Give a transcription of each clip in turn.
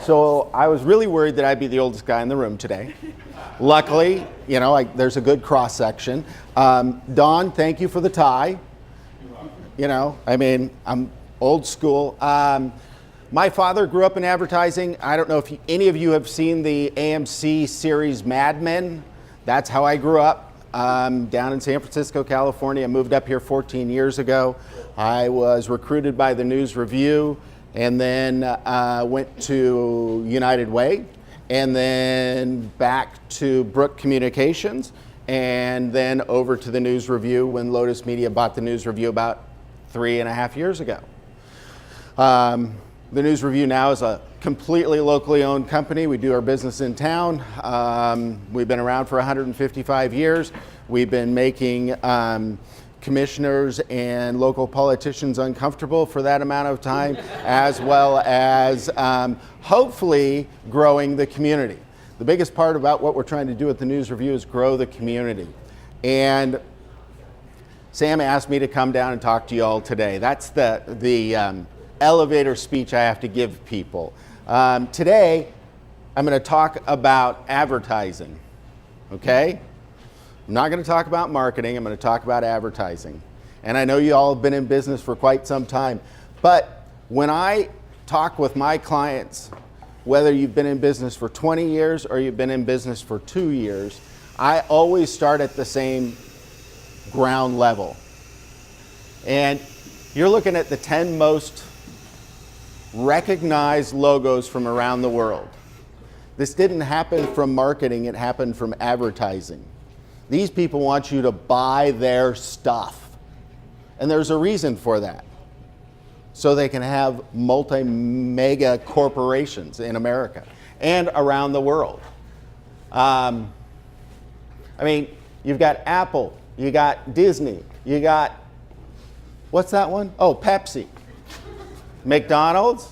So I was really worried that I'd be the oldest guy in the room today. Luckily, there's a good cross section. Don, thank you for the tie. I'm old school. My father grew up in advertising. I don't know if any of you have seen the AMC series Mad Men. That's how I grew up. Down in San Francisco, California. I moved up here 14 years ago. I was recruited by the News Review and then went to United Way and then back to Brook Communications and then over to the News Review when Lotus Media bought the News Review about 3.5 years ago. The News Review now is a completely locally owned company. We do our business in town. We've been around for 155 years. We've been making commissioners and local politicians uncomfortable for that amount of time, as well as hopefully growing the community. The biggest part about what we're trying to do at the News Review is grow the community. And Sam asked me to come down and talk to you all today. That's the elevator speech I have to give people. Today, I'm going to talk about advertising, okay? I'm not going to talk about marketing, I'm going to talk about advertising. And I know you all have been in business for quite some time, but when I talk with my clients, whether you've been in business for 20 years or you've been in business for 2 years, I always start at the same ground level. And you're looking at the 10 most recognized logos from around the world. This didn't happen from marketing, it happened from advertising. These people want you to buy their stuff. And there's a reason for that. So they can have multi-mega corporations in America and around the world. You've got Apple, you got Disney, you got, what's that one? Oh, Pepsi. McDonald's,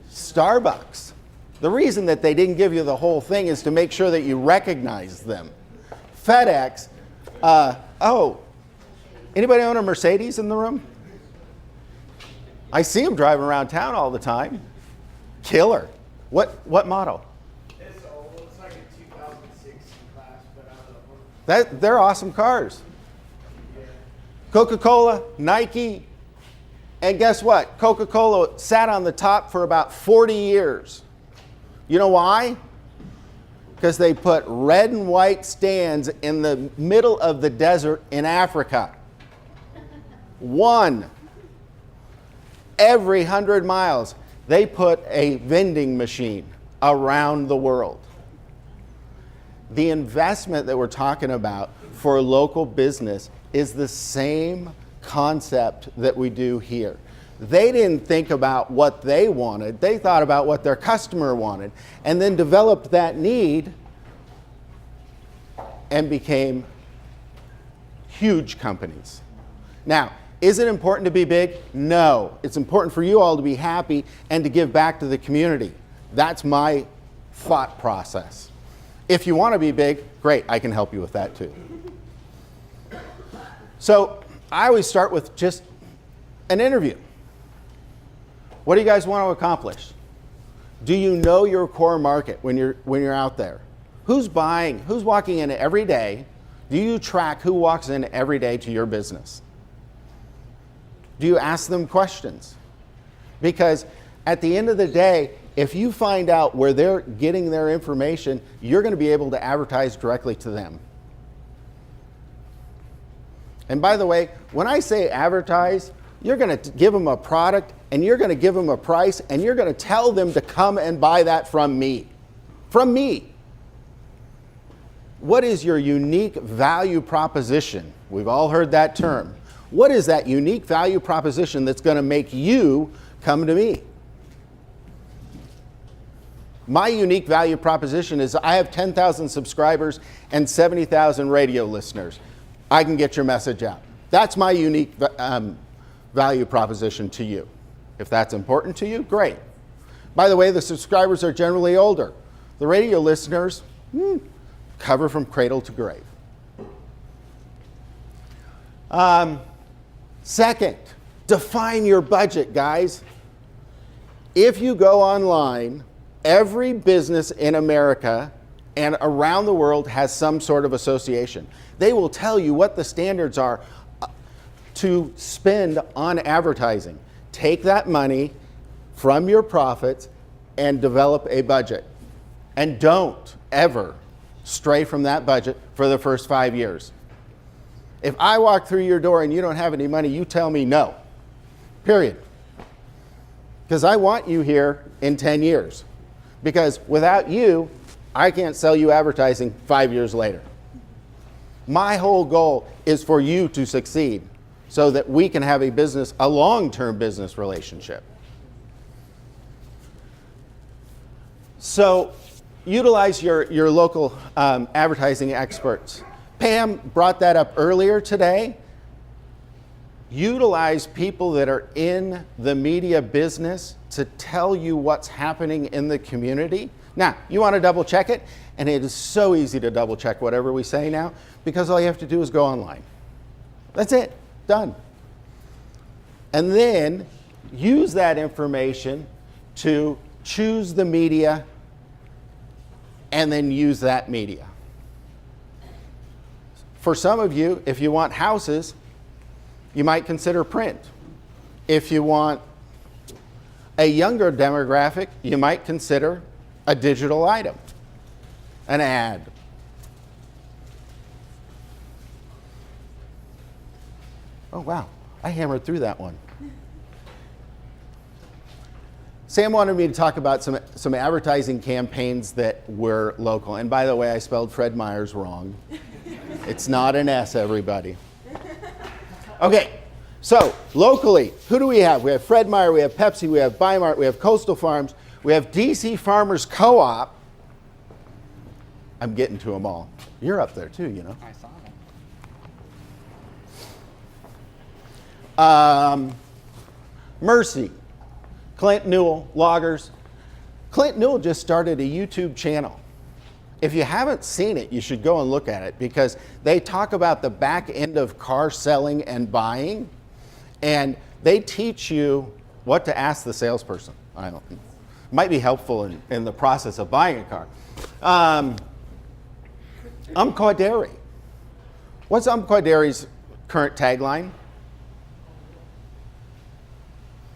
Starbucks. The reason that they didn't give you the whole thing is to make sure that you recognize them. FedEx, anybody own a Mercedes in the room? I see them driving around town all the time. Killer. What model? It's old. It's like a 2006 class, but I don't know. They're awesome cars. Yeah. Coca-Cola, Nike, and guess what? Coca-Cola sat on the top for about 40 years. You know why? Because they put red and white stands in the middle of the desert in Africa. One. Every 100 miles, they put a vending machine around the world. The investment that we're talking about for local business is the same concept that we do here. They didn't think about what they wanted, they thought about what their customer wanted, and then developed that need and became huge companies. Now, is it important to be big? No. It's important for you all to be happy and to give back to the community. That's my thought process. If you want to be big, great, I can help you with that too. So I always start with just an interview. What do you guys want to accomplish? Do you know your core market when you're out there? Who's buying? Who's walking in every day? Do you track who walks in every day to your business? Do you ask them questions? Because at the end of the day, if you find out where they're getting their information, you're going to be able to advertise directly to them. And by the way, when I say advertise, you're going to give them a product and you're going to give them a price and you're going to tell them to come and buy that from me. From me. What is your unique value proposition? We've all heard that term. What is that unique value proposition that's going to make you come to me? My unique value proposition is I have 10,000 subscribers and 70,000 radio listeners. I can get your message out. That's my unique value proposition to you. If that's important to you, great. By the way, the subscribers are generally older. The radio listeners, cover from cradle to grave. Second, define your budget, guys. If you go online Every business in America and around the world has some sort of association. They will tell you what the standards are to spend on advertising. Take that money from your profits and develop a budget. And don't ever stray from that budget for the first 5 years. If I walk through your door and you don't have any money, you tell me no. Period. Because I want you here in 10 years. Because without you, I can't sell you advertising 5 years later. My whole goal is for you to succeed so that we can have a long-term business relationship. So utilize your local advertising experts. Pam brought that up earlier today. Utilize people that are in the media business to tell you what's happening in the community. Now, you want to double check it, and it is so easy to double check whatever we say now, because all you have to do is go online. That's it, done. And then use that information to choose the media and then use that media. For some of you, if you want houses, you might consider print. If you want a younger demographic, you might consider a digital item, an ad. Oh wow, I hammered through that one. Sam wanted me to talk about some advertising campaigns that were local. And by the way, I spelled Fred Meyer's wrong. It's not an S, everybody. Okay, so locally, who do we have? We have Fred Meyer, we have Pepsi, we have Bimart, we have Coastal Farms, we have DC Farmers Co-op. I'm getting to them all. You're up there too, you know. I saw them. Mercy, Clint Newell, Loggers. Clint Newell just started a YouTube channel. If you haven't seen it, you should go and look at it, because they talk about the back end of car selling and buying, and they teach you what to ask the salesperson. I don't know. Might be helpful in the process of buying a car. Umpqua Dairy. What's Umpqua Dairy's current tagline?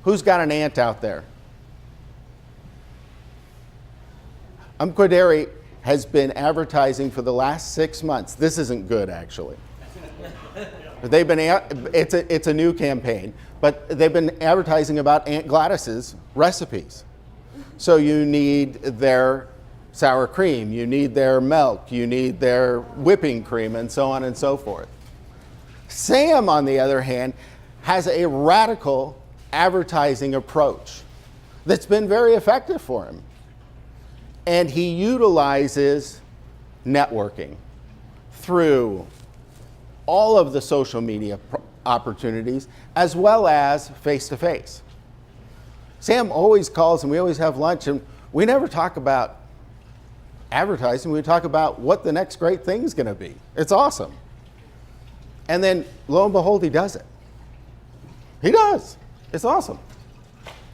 Who's got an aunt out there? Umpqua Dairy has been advertising for the last 6 months. This isn't good, actually. It's a new campaign, but they've been advertising about Aunt Gladys's recipes. So you need their sour cream, you need their milk, you need their whipping cream, and so on and so forth. Sam, on the other hand, has a radical advertising approach that's been very effective for him. And he utilizes networking through all of the social media opportunities, as well as face-to-face. Sam always calls and we always have lunch, and we never talk about advertising, we talk about what the next great thing's gonna be. It's awesome. And then lo and behold, he does it. He does. It's awesome.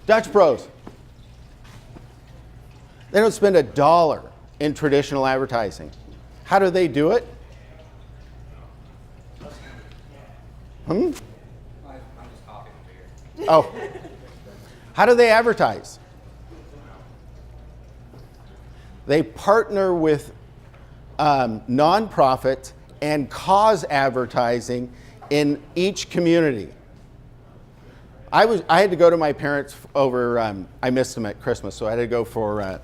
Dutch Bros. They don't spend $1 in traditional advertising. How do they do it? I'm just coughing over here. Oh. How do they advertise? They partner with nonprofits and cause advertising in each community. I had to go to my parents over, I missed them at Christmas, so I had to go for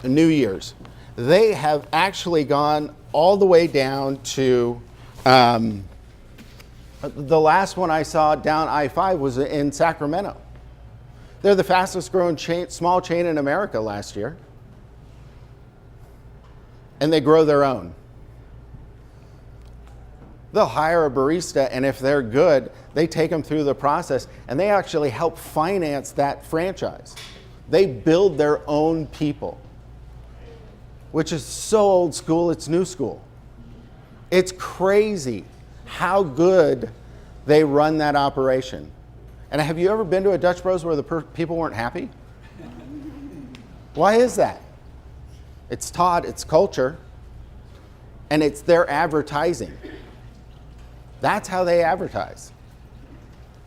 New Year's. They have actually gone all the way down to, the last one I saw down I-5 was in Sacramento. They're the fastest growing small chain in America last year. And they grow their own. They'll hire a barista, and if they're good, they take them through the process, and they actually help finance that franchise. They build their own people, which is so old school, it's new school. It's crazy how good they run that operation. And have you ever been to a Dutch Bros where the people weren't happy? Why is that? It's taught, it's culture, and it's their advertising. That's how they advertise.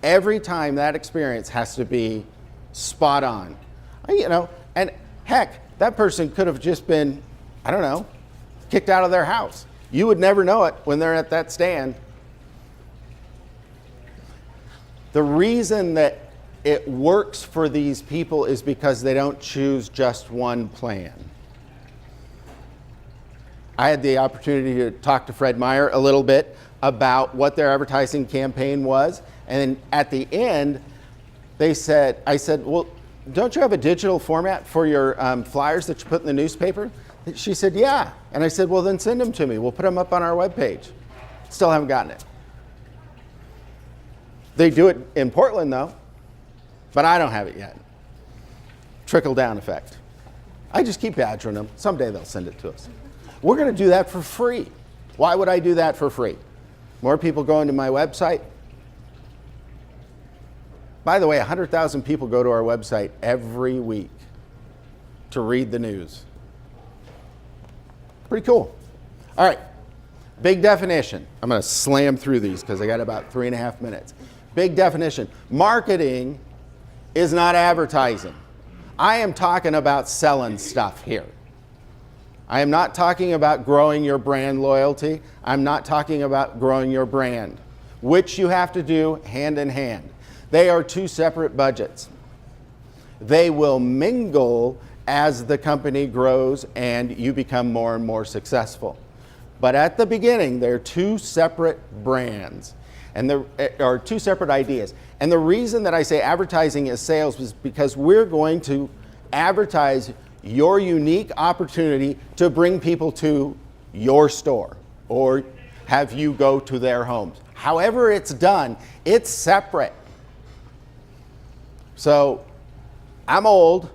Every time that experience has to be spot on. You know, and heck, that person could have just been, I don't know, kicked out of their house. You would never know it when they're at that stand. The reason that it works for these people is because they don't choose just one plan. I had the opportunity to talk to Fred Meyer a little bit about what their advertising campaign was. And at the end, I said, well, don't you have a digital format for your flyers that you put in the newspaper? She said, yeah. And I said, well, then send them to me. We'll put them up on our webpage. Still haven't gotten it. They do it in Portland, though, but I don't have it yet. Trickle-down effect. I just keep badgering them. Someday they'll send it to us. We're going to do that for free. Why would I do that for free? More people going to my website. By the way, 100,000 people go to our website every week to read the news. Pretty cool. All right, big definition. I'm going to slam through these because I got about 3.5 minutes. Big definition. Marketing is not advertising. I am talking about selling stuff here. I am not talking about growing your brand loyalty. I'm not talking about growing your brand, which you have to do hand in hand. They are two separate budgets. They will mingle as the company grows and you become more and more successful. But at the beginning, they're two separate brands and there are two separate ideas. And the reason that I say advertising is sales is because we're going to advertise your unique opportunity to bring people to your store or have you go to their homes. However it's done, it's separate. So I'm old.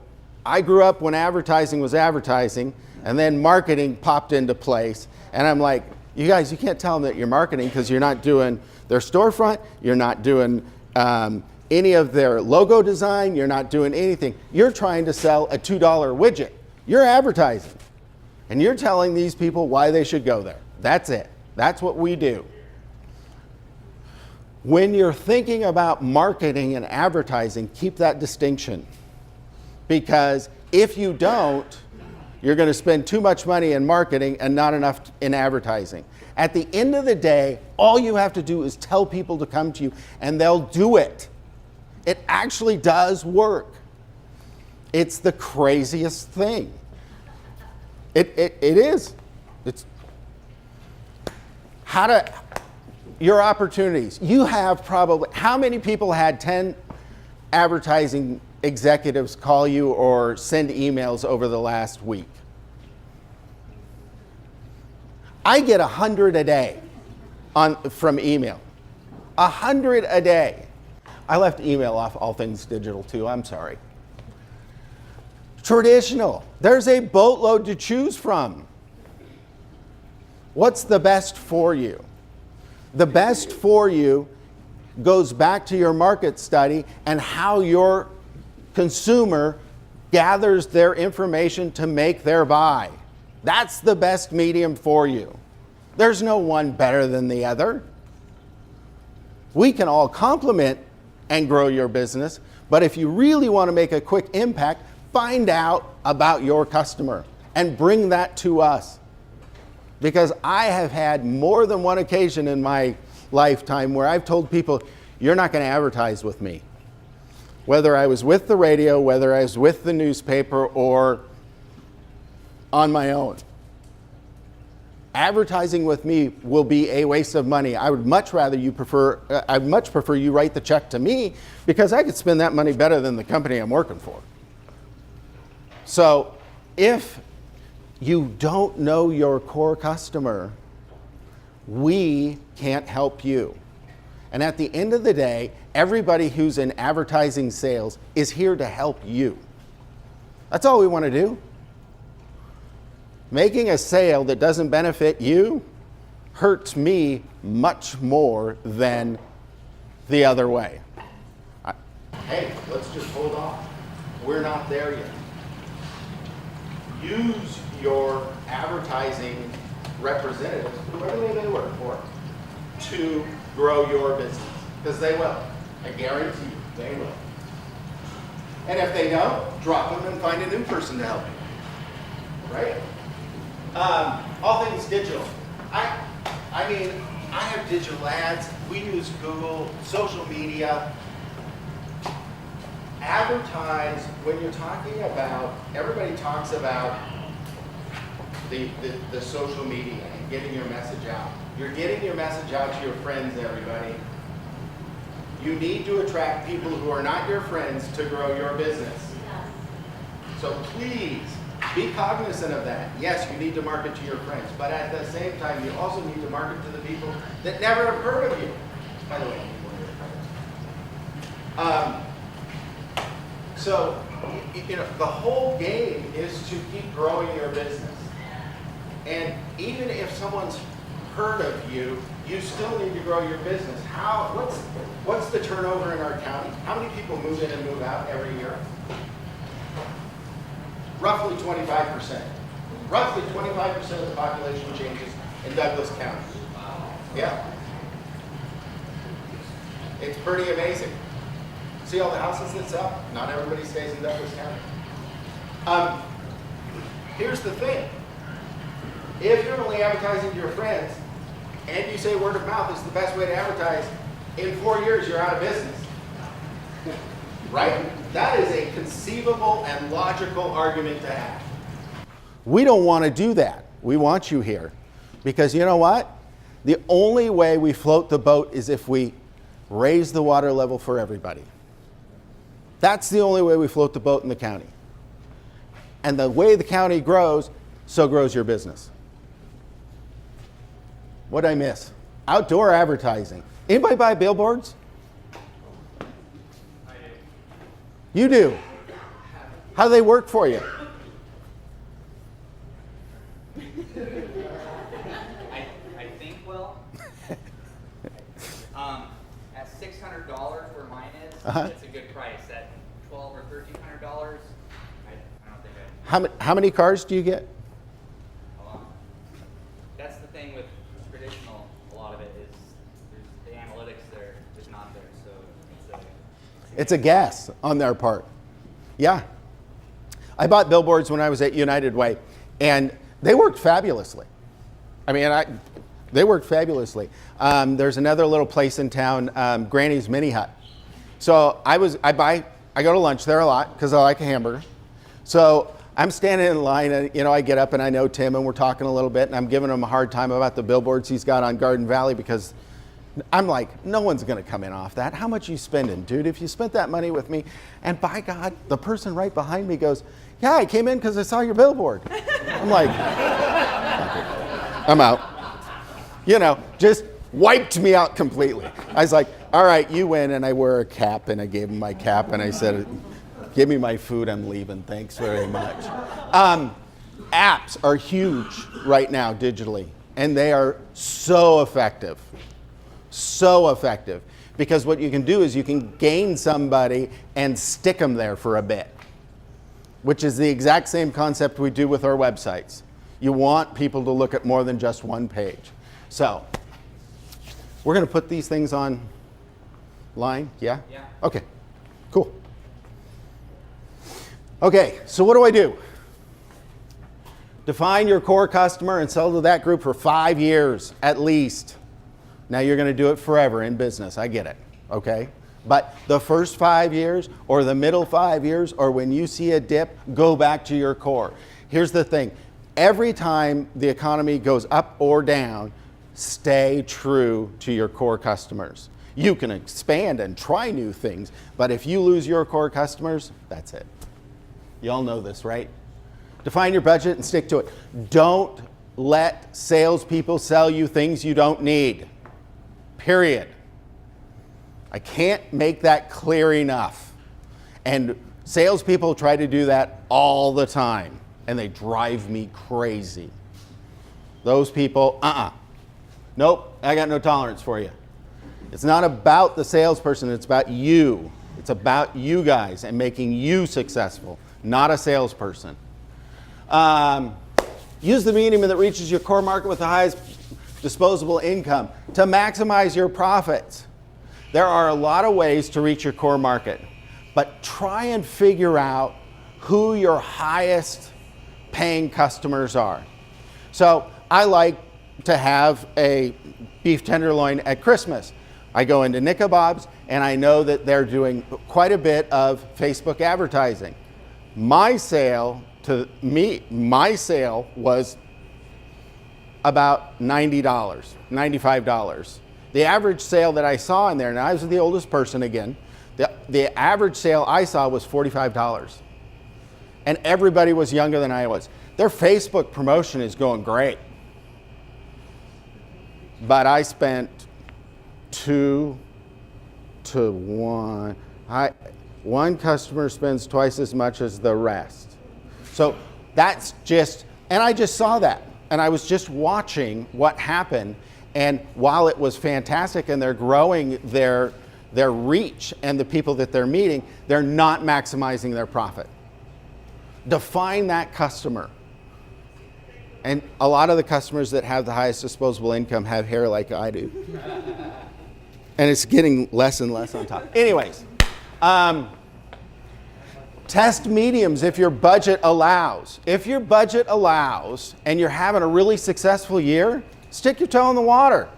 I grew up when advertising was advertising and then marketing popped into place. And I'm like, you guys, you can't tell them that you're marketing because you're not doing their storefront, you're not doing any of their logo design, you're not doing anything. You're trying to sell a $2 widget. You're advertising. And you're telling these people why they should go there. That's it. That's what we do. When you're thinking about marketing and advertising, keep that distinction. Because if you don't, you're going to spend too much money in marketing and not enough in advertising. At the end of the day, all you have to do is tell people to come to you and they'll do it. It actually does work. It's the craziest thing. It is. It's your opportunities. You have probably, how many people had 10 advertising executives call you or send emails over the last week? I get 100 a day from email. 100 a day. I left email off All Things Digital too, I'm sorry. Traditional. There's a boatload to choose from. What's the best for you? The best for you goes back to your market study and how your consumer gathers their information to make their buy. That's the best medium for you. There's no one better than the other. We can all complement and grow your business, but if you really want to make a quick impact, find out about your customer and bring that to us. Because I have had more than one occasion in my lifetime where I've told people, you're not going to advertise with me. Whether I was with the radio, whether I was with the newspaper, or on my own. Advertising with me will be a waste of money. I would much rather I'd much prefer you write the check to me because I could spend that money better than the company I'm working for. So if you don't know your core customer, we can't help you. And at the end of the day, everybody who's in advertising sales is here to help you. That's all we want to do. Making a sale that doesn't benefit you hurts me much more than the other way. Hey, let's just hold on. We're not there yet. use your advertising representatives, whoever they work for, to grow your business. Because they will. I guarantee you, they will. And if they don't, drop them and find a new person to help you. Right? All things digital. I mean, I have digital ads. We use Google, social media. Advertise when you're talking about, everybody talks about the social media and getting your message out. You're getting your message out to your friends, everybody. You need to attract people who are not your friends to grow your business. So please be cognizant of that. Yes, you need to market to your friends, but at the same time, you also need to market to the people that never have heard of you. By the way, so you know, the whole game is to keep growing your business. And even if someone's heard of you, you still need to grow your business. What's the turnover in our county? How many people move in and move out every year? Roughly 25%. Roughly 25% of the population changes in Douglas County. Yeah. It's pretty amazing. See all the houses that sell? Not everybody stays in Douglas County. Here's the thing. If you're only advertising to your friends, and you say word of mouth is the best way to advertise, in 4 years you're out of business. Right? That is a conceivable and logical argument to have. We don't want to do that. We want you here. Because you know what? The only way we float the boat is if we raise the water level for everybody. That's the only way we float the boat in the county. And the way the county grows, so grows your business. What'd I miss? Outdoor advertising. Anybody buy billboards? I do. You do. How do they work for you? I think well. At $600 where mine is, it's a good price. At $1,200 or $1,300, I don't think How many cars do you get? that's the thing with traditional. A lot of it is the analytics there is not there, so It's a guess on their part. Yeah. I bought billboards when I was at United Way, and they worked fabulously. I mean, they worked fabulously. There's another little place in town, Granny's Mini Hut. So I go to lunch there a lot because I like a hamburger. So I'm standing in line, and I get up and I know Tim, and we're talking a little bit, and I'm giving him a hard time about the billboards he's got on Garden Valley because I'm like, no one's going to come in off that. How much you spending, dude? If you spent that money with me, and by God, the person right behind me goes, yeah, I came in because I saw your billboard. I'm like, I'm out. Just wiped me out completely. I was like, all right, you win, and I wear a cap, and I gave him my cap, and I said, give me my food, I'm leaving, thanks very much. Apps are huge right now digitally, and they are so effective. So effective. Because what you can do is you can gain somebody and stick them there for a bit, which is the exact same concept we do with our websites. You want people to look at more than just one page. So, we're going to put these things online, yeah? Yeah. Okay, cool. Okay, so what do I do? Define your core customer and sell to that group for 5 years at least. Now you're going to do it forever in business, I get it, okay? But the first 5 years or the middle 5 years or when you see a dip, go back to your core. Here's the thing, every time the economy goes up or down, stay true to your core customers. You can expand and try new things, but if you lose your core customers, that's it. You all know this, right? Define your budget and stick to it. Don't let salespeople sell you things you don't need. Period. I can't make that clear enough. And salespeople try to do that all the time, and they drive me crazy. Those people, nope, I got no tolerance for you. It's not about the salesperson, it's about you. It's about you guys and making you successful, not a salesperson. Use the medium that reaches your core market with the highest disposable income to maximize your profits. There are a lot of ways to reach your core market, but try and figure out who your highest paying customers are. So I like to have a beef tenderloin at Christmas. I go into Nickabob's and I know that they're doing quite a bit of Facebook advertising. My sale was about $90, $95. The average sale that I saw in there, and I was the oldest person again, the average sale I saw was $45. And everybody was younger than I was. Their Facebook promotion is going great. But I spent 2 to 1. One customer spends twice as much as the rest. So that's just, and I just saw that. And I was just watching what happened. And while it was fantastic and they're growing their reach and the people that they're meeting, they're not maximizing their profit. Define that customer. And a lot of the customers that have the highest disposable income have hair like I do. And it's getting less and less on top. Anyways, test mediums if your budget allows. If your budget allows and you're having a really successful year, stick your toe in the water.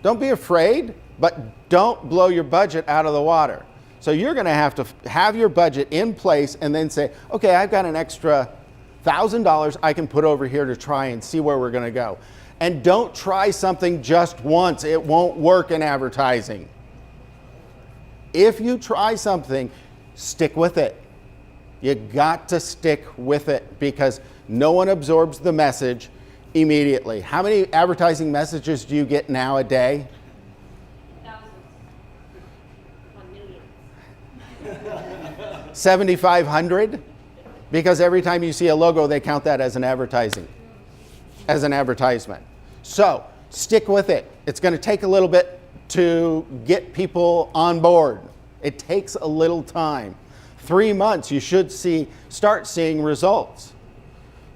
Don't be afraid, but don't blow your budget out of the water. So you're going to have your budget in place and then say, okay, I've got an extra $1,000 I can put over here to try and see where we're going to go. And don't try something just once. It won't work in advertising. If you try something, stick with it. You got to stick with it because no one absorbs the message immediately. How many advertising messages do you get now a day? Thousands. 1 million. 7,500? Because every time you see a logo, they count that as an advertisement. So stick with it. It's going to take a little bit to get people on board. It takes a little time. 3 months, you should start seeing results.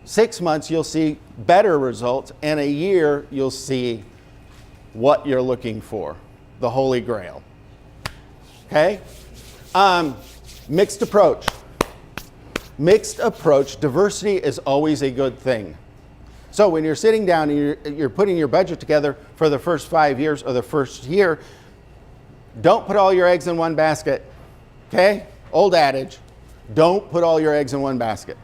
6 months, you'll see better results. And a year, you'll see what you're looking for, the Holy Grail. Okay? Mixed approach. Mixed approach, diversity is always a good thing. So when you're sitting down and you're putting your budget together for the first 5 years or the first year, don't put all your eggs in one basket, okay? Old adage, don't put all your eggs in one basket.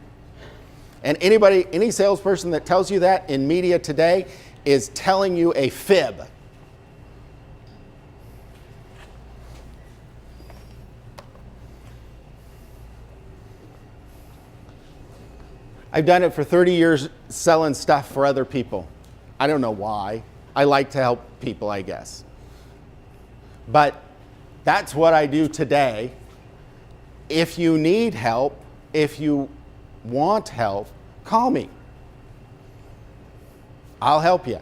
And any salesperson that tells you that in media today is telling you a fib. I've done it for 30 years selling stuff for other people. I don't know why. I like to help people, I guess. But that's what I do today. If you need help, if you want help, call me. I'll help you.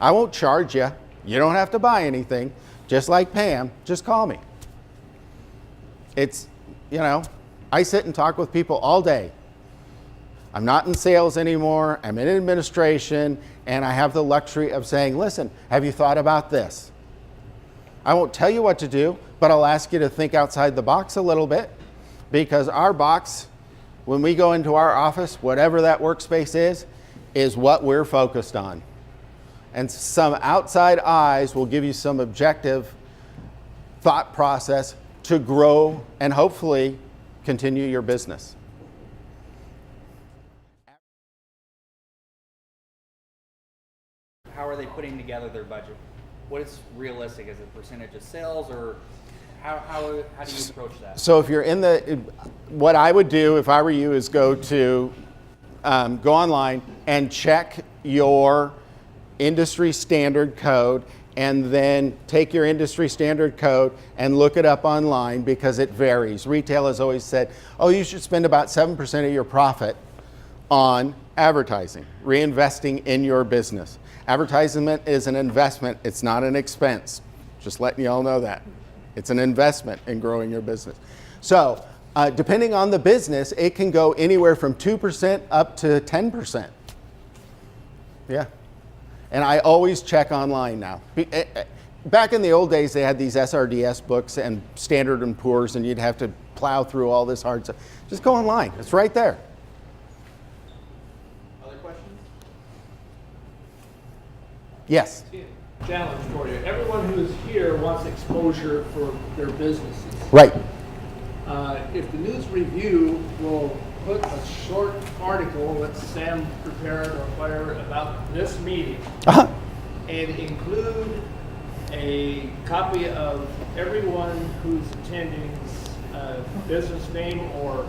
I won't charge you. You don't have to buy anything. Just like Pam, just call me. It's, I sit and talk with people all day. I'm not in sales anymore, I'm in administration, and I have the luxury of saying, listen, have you thought about this? I won't tell you what to do, but I'll ask you to think outside the box a little bit, because our box, when we go into our office, whatever that workspace is what we're focused on. And some outside eyes will give you some objective thought process to grow and hopefully continue your business. How are they putting together their budget? What is realistic? Is it percentage of sales, or how do you approach that? So if you're what I would do if I were you is go online and check your industry standard code, and then take your industry standard code and look it up online because it varies. Retail has always said, oh, you should spend about 7% of your profit on advertising, reinvesting in your business. Advertisement is an investment, it's not an expense. Just letting you all know that. It's an investment in growing your business. So Depending on the business, it can go anywhere from 2% up to 10%. Yeah. And I always check online now. Back in the old days, they had these SRDS books and Standard & Poor's, and you'd have to plow through all this hard stuff. Just go online. It's right there. Other questions? Yes. Challenge for you. Everyone who's here wants exposure for their businesses. Right. If the News Review will put a short article that Sam prepared or whatever about this meeting Uh-huh. and include a copy of everyone who's attending's business name or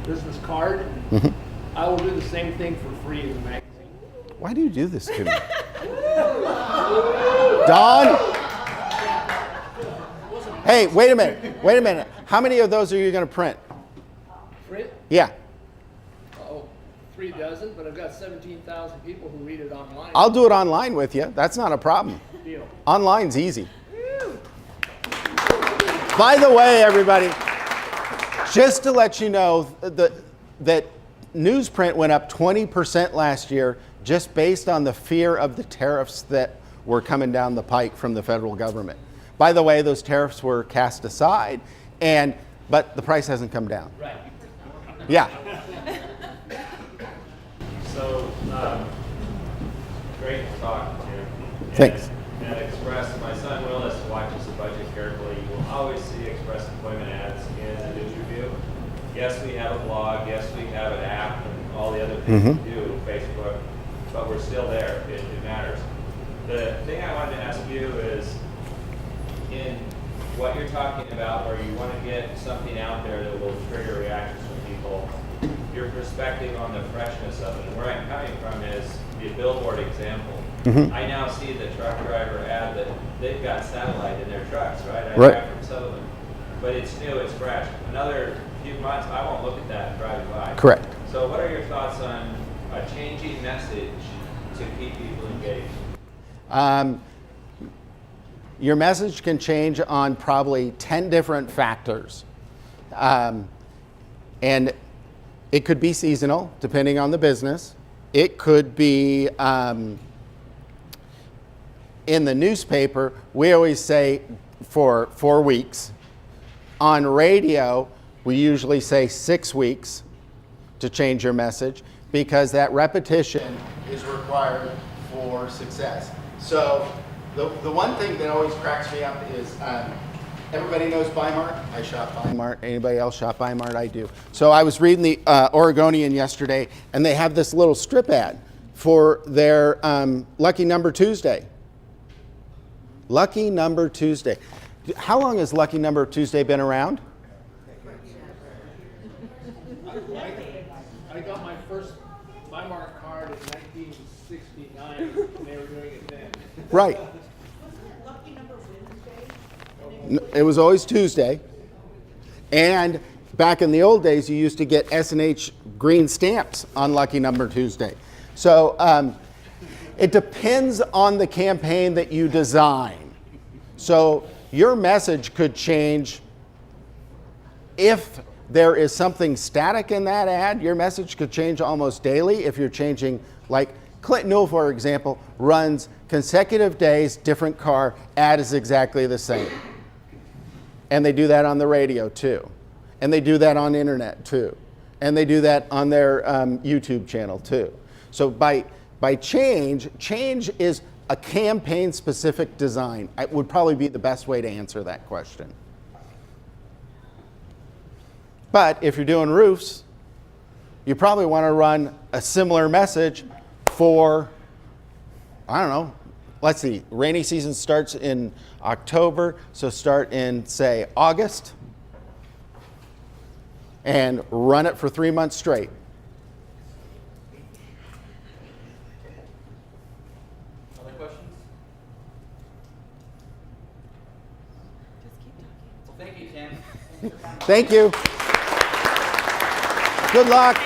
business card, I will do the same thing for free in the magazine. Why do you do this to me? Don? Hey, wait a minute. Wait a minute. How many of those are you going to print? Print? Yeah. Oh, 3 dozen, but I've got 17,000 people who read it online. I'll do it online with you. That's not a problem. Deal. Online's easy. By the way, everybody, just to let you know that newsprint went up 20% last year just based on the fear of the tariffs that were coming down the pike from the federal government. By the way, those tariffs were cast aside, but the price hasn't come down. Right. Yeah. So, great talk, Tim. Thanks. And at Express, my son Willis watches the budget carefully. You will always see Express employment ads in the news review. Yes, we have a blog. Yes, we have an app and all the other things we do, Facebook, but we're still there. It matters. The thing I wanted to ask you is, in what you're talking about, where you want to get something out there that will trigger reactions from people, your perspective on the freshness of it. And where I'm coming from is the billboard example. I now see the truck driver ad that they've got satellite in their trucks, right? I drive from Sutherland. But it's new, it's fresh. Another few months, I won't look at that driving by. Correct. So what are your thoughts on a changing message to keep people engaged? Your message can change on probably 10 different factors. And it could be seasonal, depending on the business. It could be in the newspaper, we always say for 4 weeks. On radio, we usually say 6 weeks to change your message because that repetition is required for success. So the one thing that always cracks me up is everybody knows Bi-Mart. I shop Bi-Mart. Anybody else shop Bi-Mart? I do. So I was reading the Oregonian yesterday, and they have this little strip ad for their Lucky Number Tuesday. Lucky Number Tuesday. How long has Lucky Number Tuesday been around? I got my first Bi-Mart card in 1969, and they were doing it then. Right. It was always Tuesday. And back in the old days, you used to get S&H green stamps on Lucky Number Tuesday. So it depends on the campaign that you design. So your message could change if there is something static in that ad. Your message could change almost daily if you're changing, like Clinton Newell, for example, runs consecutive days, different car, ad is exactly the same. And they do that on the radio too. And they do that on internet too. And they do that on their YouTube channel too. So by change is a campaign-specific design. It would probably be the best way to answer that question. But if you're doing roofs, you probably want to run a similar message for, I don't know, let's see, rainy season starts in October, so start in, say, August, and run it for 3 months straight. Other questions? Well, thank you, Tim. Thank you. Good luck.